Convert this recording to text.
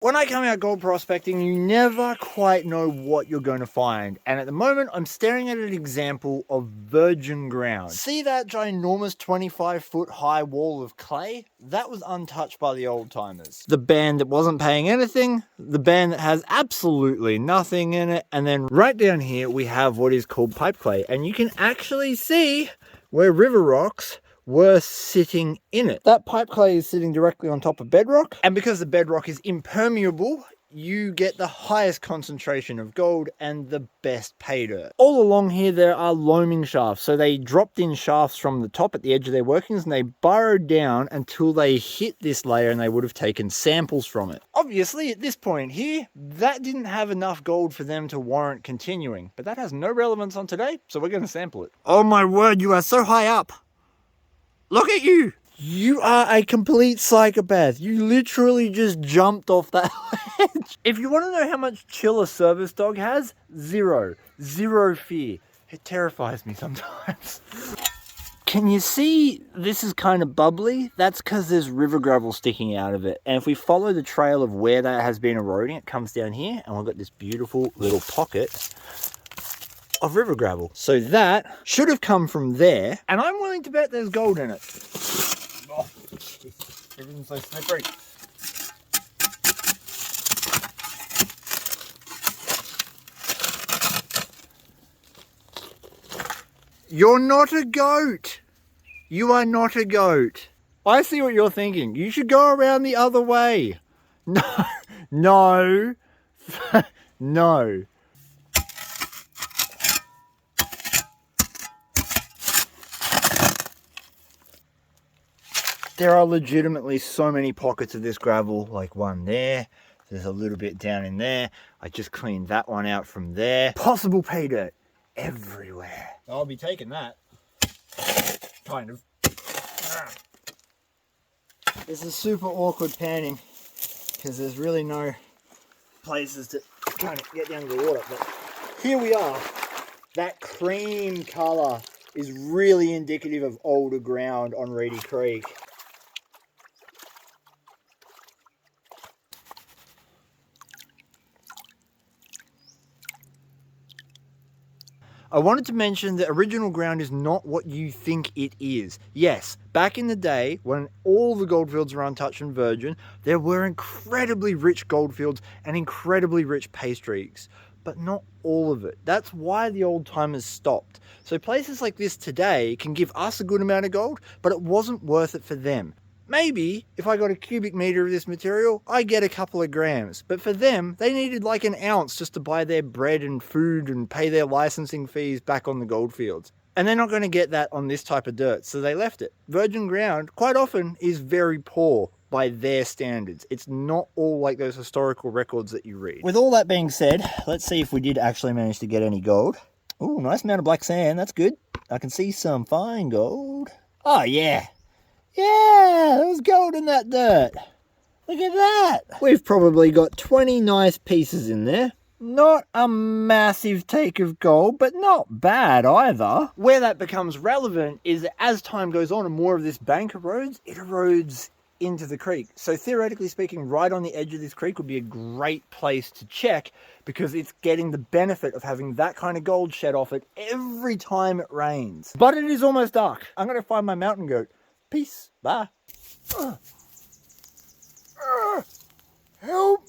When I come out gold prospecting, you never quite know what you're going to find. And at the moment, I'm staring at an example of virgin ground. See that ginormous 25-foot high wall of clay? That was untouched by the old timers. The band that wasn't paying anything, the band that has absolutely nothing in it, and then right down here, we have what is called pipe clay. And you can actually see where river rocks were sitting in it. That pipe clay is sitting directly on top of bedrock, and because the bedrock is impermeable, you get the highest concentration of gold and the best pay dirt. All along here there are loaming shafts, so they dropped in shafts from the top at the edge of their workings and they burrowed down until they hit this layer and they would have taken samples from it. Obviously at this point here, that didn't have enough gold for them to warrant continuing, but that has no relevance on today, so we're going to sample it. Oh my word, you are so high up! Look at you! You are a complete psychopath. You literally just jumped off that ledge. If you want to know how much chill a service dog has, zero. Zero fear. It terrifies me sometimes. Can you see this is kind of bubbly? That's because there's river gravel sticking out of it. And if we follow the trail of where that has been eroding, it comes down here and we've got this beautiful little pocket of river gravel. So that should have come from there, and I'm willing to bet there's gold in it. Oh, everything's so slippery. You're not a goat. You are not a goat. I see what you're thinking. You should go around the other way. No, no, no. There are legitimately so many pockets of this gravel, like one there. There's a little bit down in there. I just cleaned that one out from there. Possible pay dirt everywhere. I'll be taking that. Kind of. This is super awkward panning because there's really no places to kind of get down to the water. But here we are. That cream color is really indicative of older ground on Reedy Creek. I wanted to mention that original ground is not what you think it is. Yes, back in the day, when all the goldfields were untouched and virgin, there were incredibly rich goldfields and incredibly rich pay streaks, but not all of it. That's why the old timers stopped. So places like this today can give us a good amount of gold, but it wasn't worth it for them. Maybe if I got a cubic meter of this material, I get a couple of grams. But for them, they needed like an ounce just to buy their bread and food and pay their licensing fees back on the goldfields. And they're not going to get that on this type of dirt, so they left it. Virgin ground quite often is very poor by their standards. It's not all like those historical records that you read. With all that being said, let's see if we did actually manage to get any gold. Ooh, nice amount of black sand. That's good. I can see some fine gold. Oh, yeah. Yeah, there's gold in that dirt. Look at that. We've probably got 20 nice pieces in there. Not a massive take of gold, but not bad either. Where that becomes relevant is that as time goes on and more of this bank erodes, it erodes into the creek. So theoretically speaking, right on the edge of this creek would be a great place to check because it's getting the benefit of having that kind of gold shed off it every time it rains. But it is almost dark. I'm going to find my mountain goat. Peace. Bye. Help.